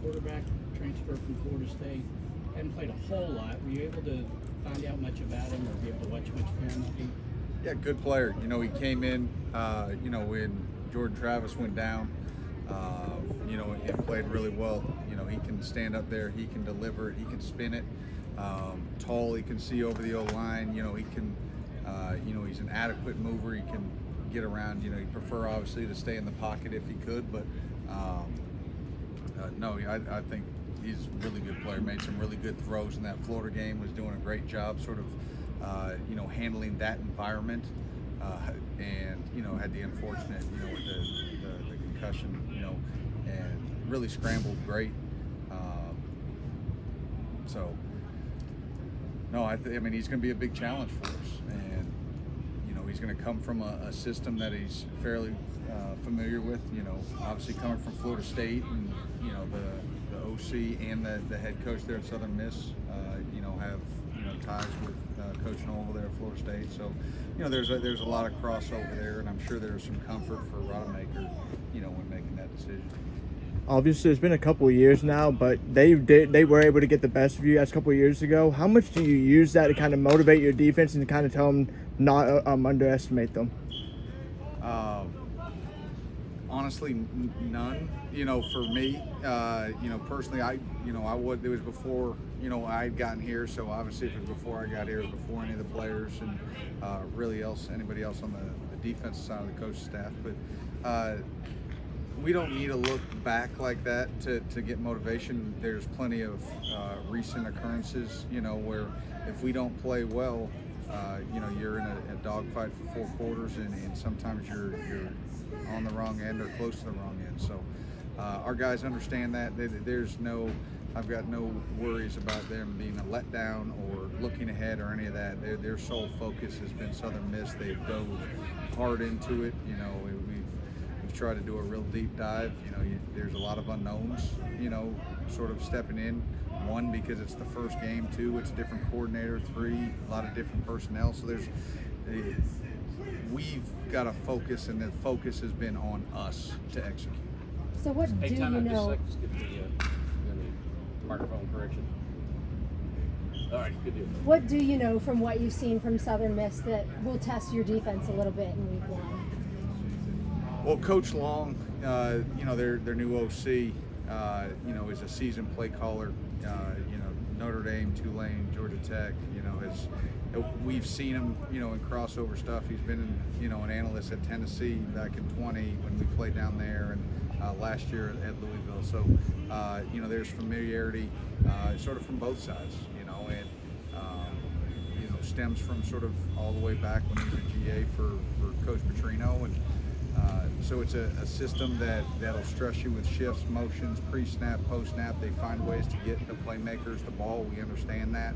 quarterback, transfer from Florida State. Hadn't played a whole lot. Were you able to find out much about him or be able to watch much film of him? Yeah, good player. You know, he came in, when Jordan Travis went down, and played really well. You know, he can stand up there, he can deliver it, he can spin it. Tall, he can see over the O-line. You know, he can, he's an adequate mover. He can get around. You know, he'd prefer obviously to stay in the pocket if he could, but I think he's a really good player. Made some really good throws in that Florida game. Was doing a great job, sort of, handling that environment, and had the unfortunate, with the concussion, and really scrambled great. I mean, he's going to be a big challenge for us, and he's going to come from a system that he's fairly familiar with. Obviously coming from Florida State, and the OC and the head coach there at Southern Miss, have ties with Coach Noel there at Florida State. So, there's a lot of crossover there, and I'm sure there's some comfort for Rodemaker, when making that decision. Obviously, it's been a couple of years now, but they were able to get the best of you guys a couple of years ago. How much do you use that to kind of motivate your defense and to kind of tell them not underestimate them? Honestly, none. For me, personally, it was before, I'd gotten here. So obviously, if it was before I got here, it was before any of the players and anybody else on the defensive side of the coaching staff. But we don't need to look back like that to get motivation. There's plenty of recent occurrences, where if we don't play well, you're in a dogfight for 4 quarters, and sometimes you're on the wrong end or close to the wrong end. So our guys understand that. I've got no worries about them being a letdown or looking ahead or any of that. Their sole focus has been Southern Miss. They've dove hard into it. We've tried to do a real deep dive. There's a lot of unknowns, sort of stepping in. 1, because it's the first game. 2, it's a different coordinator. 3, a lot of different personnel. So we've got to focus, and the focus has been on us to execute. So what do you know? Just give the microphone correction. All right, good deal. What do you know from what you've seen from Southern Miss that will test your defense a little bit in week 1? Well, Coach Long, their new OC, is a seasoned play caller. Notre Dame, Tulane, Georgia Tech, we've seen him, in crossover stuff. He's been, an analyst at Tennessee back in 20 when we played down there, and last year at Louisville. So, there's familiarity, sort of from both sides, and stems from sort of all the way back when he was a GA for Coach Petrino, and so it's a system that'll stress you with shifts, motions, pre-snap, post-snap. They find ways to get the playmakers the ball. We understand that.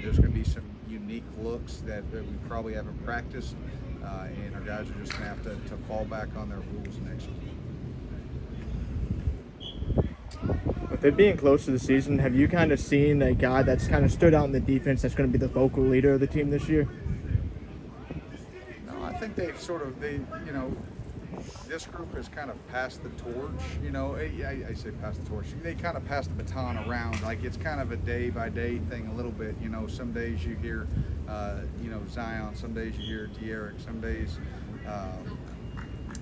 There's going to be some unique looks that we probably haven't practiced, and our guys are just going to have to fall back on their rules and execute. With it being close to the season, have you kind of seen a guy that's kind of stood out in the defense that's going to be the vocal leader of the team this year? No, I think this group has kind of passed the torch. I say pass the torch. They kind of pass the baton around. Like, it's kind of a day-by-day thing a little bit. Some days you hear, Zion. Some days you hear De'Eric. Some days,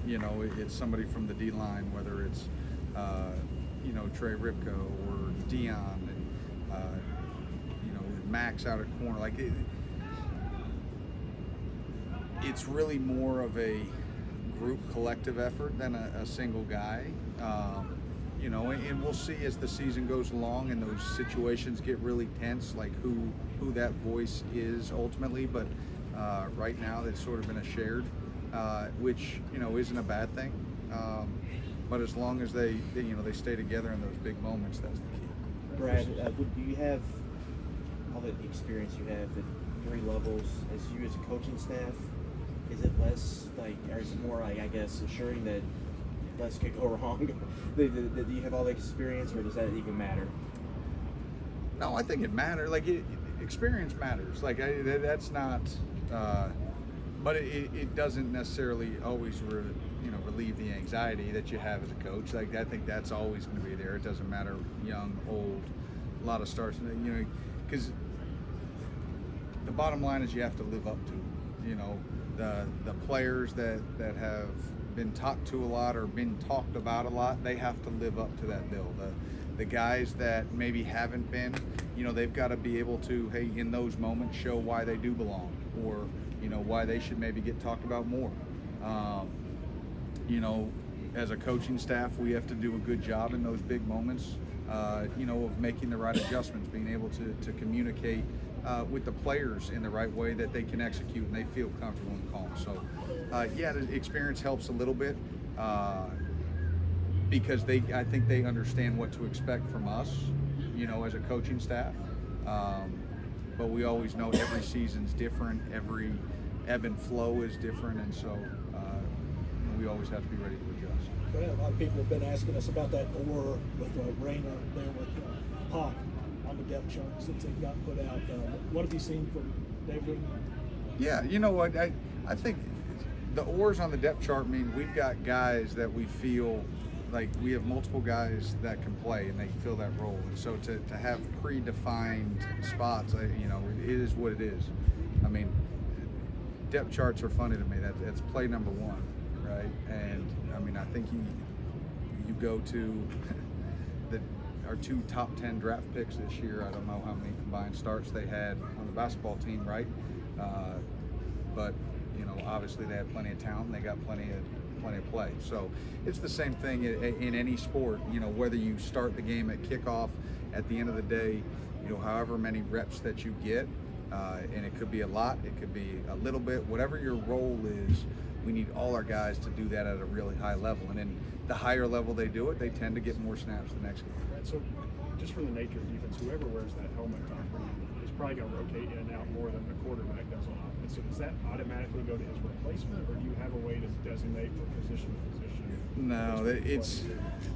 it's somebody from the D-line, whether it's, Trey Ripko or Dion, and, Max out at corner. Like, it's really more of a group collective effort than a single guy, and we'll see as the season goes along and those situations get really tense, like who that voice is ultimately. But right now it's sort of been a shared, which isn't a bad thing, but as long as they stay together in those big moments, that's the key. Brad, do you have all the experience you have at 3 levels as you as a coaching staff? Is it less or is it more I guess, assuring that less could go wrong? Do you have all the experience, or does that even matter? No, I think it matters. Experience matters. That's not, but it doesn't necessarily always, relate relieve the anxiety that you have as a coach. Like, I think that's always going to be there. It doesn't matter young, old, a lot of starts, you know, because the bottom line is you have to live up to, you know, the players that have been talked to a lot or been talked about a lot, they have to live up to that bill. The guys that maybe haven't been, you know, they've got to be able to, hey, in those moments, show why they do belong, or, you know, why they should maybe get talked about more. You know, as a coaching staff, we have to do a good job in those big moments, you know, of making the right adjustments, being able to communicate with the players in the right way that they can execute and they feel comfortable and calm. So, yeah, the experience helps a little bit because I think they understand what to expect from us, you know, as a coaching staff. But we always know every season's different, every ebb and flow is different, and so we always have to be ready to adjust. Well, a lot of people have been asking us about that oar with Rayner there with Pop on the depth chart since it got put out. What have you seen from David? Yeah, you know what? I think the oars on the depth chart mean we've got guys that we feel like we have multiple guys that can play and they fill that role. And so to have predefined spots, you know, it is what it is. I mean, depth charts are funny to me. That's play number one, right? And I mean, I think you go to our 2 top 10 draft picks this year. I don't know how many combined starts they had on the basketball team, right? But you know, obviously they had plenty of talent. And they got plenty of play. So it's the same thing in any sport. You know, whether you start the game at kickoff, at the end of the day, you know, however many reps that you get, and it could be a lot, it could be a little bit, whatever your role is, we need all our guys to do that at a really high level. And then the higher level they do it, they tend to get more snaps the next game. Right, so just from the nature of defense, whoever wears that helmet on is probably going to rotate in and out more than the quarterback does on offense. So does that automatically go to his replacement, or do you have a way to designate for position to position? No,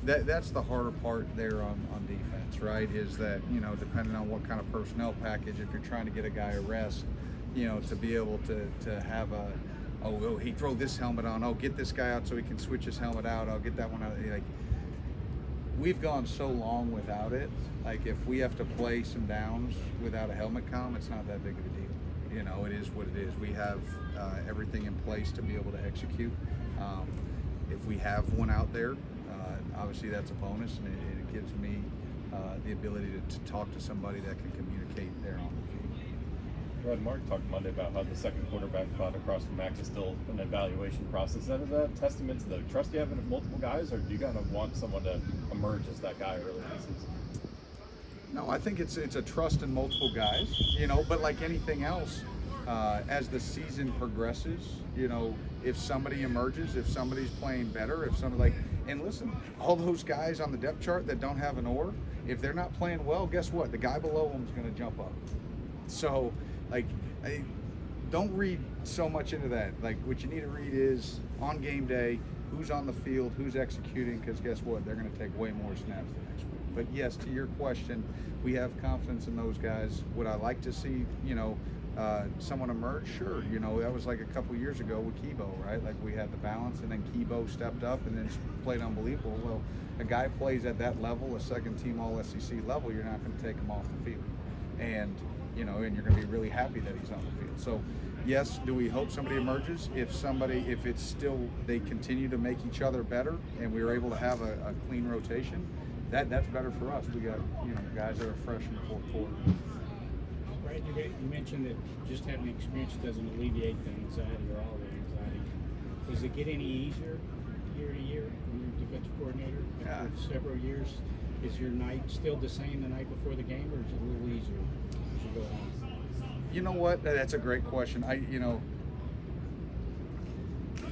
that's the harder part there on defense, right? Is that, you know, depending on what kind of personnel package, if you're trying to get a guy a rest, you know, to be able to have he throw this helmet on, get this guy out so he can switch his helmet out, I'll get that one out. Like, we've gone so long without it. Like, if we have to play some downs without a helmet comm, it's not that big of a deal. You know, it is what it is. We have everything in place to be able to execute. If we have one out there, obviously that's a bonus, and it gives me the ability to talk to somebody that can communicate there on the field. Rod and Mark talked Monday about how the second quarterback spot across from Max is still an evaluation process. Is that a testament to the trust you have in multiple guys, or do you kind of want someone to emerge as that guy early in the season? No, I think it's a trust in multiple guys, you know, but like anything else, as the season progresses, you know, if somebody emerges, if somebody's playing better, if somebody and listen, all those guys on the depth chart that don't have an oar, if they're not playing well, guess what? The guy below them is going to jump up. So, like, don't read so much into that. Like, what you need to read is on game day, who's on the field, who's executing, because guess what? They're going to take way more snaps the next week. But yes, to your question, we have confidence in those guys. Would I like to see, you know, someone emerge? Sure. You know, that was like a couple years ago with Kibo, right? Like, we had the balance, and then Kibo stepped up and then played unbelievable. Well, a guy plays at that level, a second team All-SEC level, you're not going to take him off the field. And you know, and you're going to be really happy that he's on the field. So, yes, do we hope somebody emerges? If it's still, they continue to make each other better, and we were able to have a clean rotation, that's better for us. We got, you know, guys that are fresh in the fourth quarter. Brad, you mentioned that just having experience doesn't alleviate the anxiety or all the anxiety. Does it get any easier year to year when you're defensive coordinator? Yeah. After several years, is your night still the same the night before the game, or is it a little easier as you go on? You know what? That's a great question.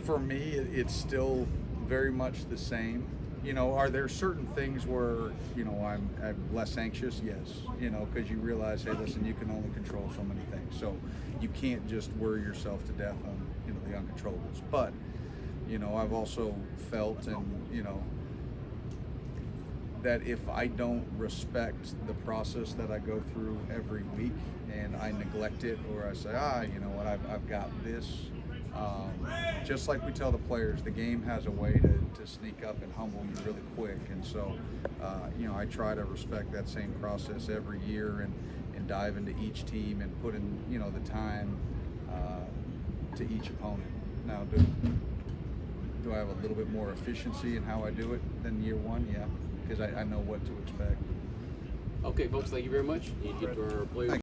For me, it's still very much the same. You know, are there certain things where, you know, I'm less anxious? Yes. You know, because you realize, hey, listen, you can only control so many things. So you can't just worry yourself to death on, you know, the uncontrollables. But, you know, I've also felt and, you know, that if I don't respect the process that I go through every week and I neglect it, or I say, you know what, I've got this, just like we tell the players, the game has a way to sneak up and humble you really quick. And so, you know, I try to respect that same process every year and dive into each team and put in, you know, the time to each opponent. Now, do I have a little bit more efficiency in how I do it than year one? Yeah, because I know what to expect. Okay, folks, thank you very much. You get to our players.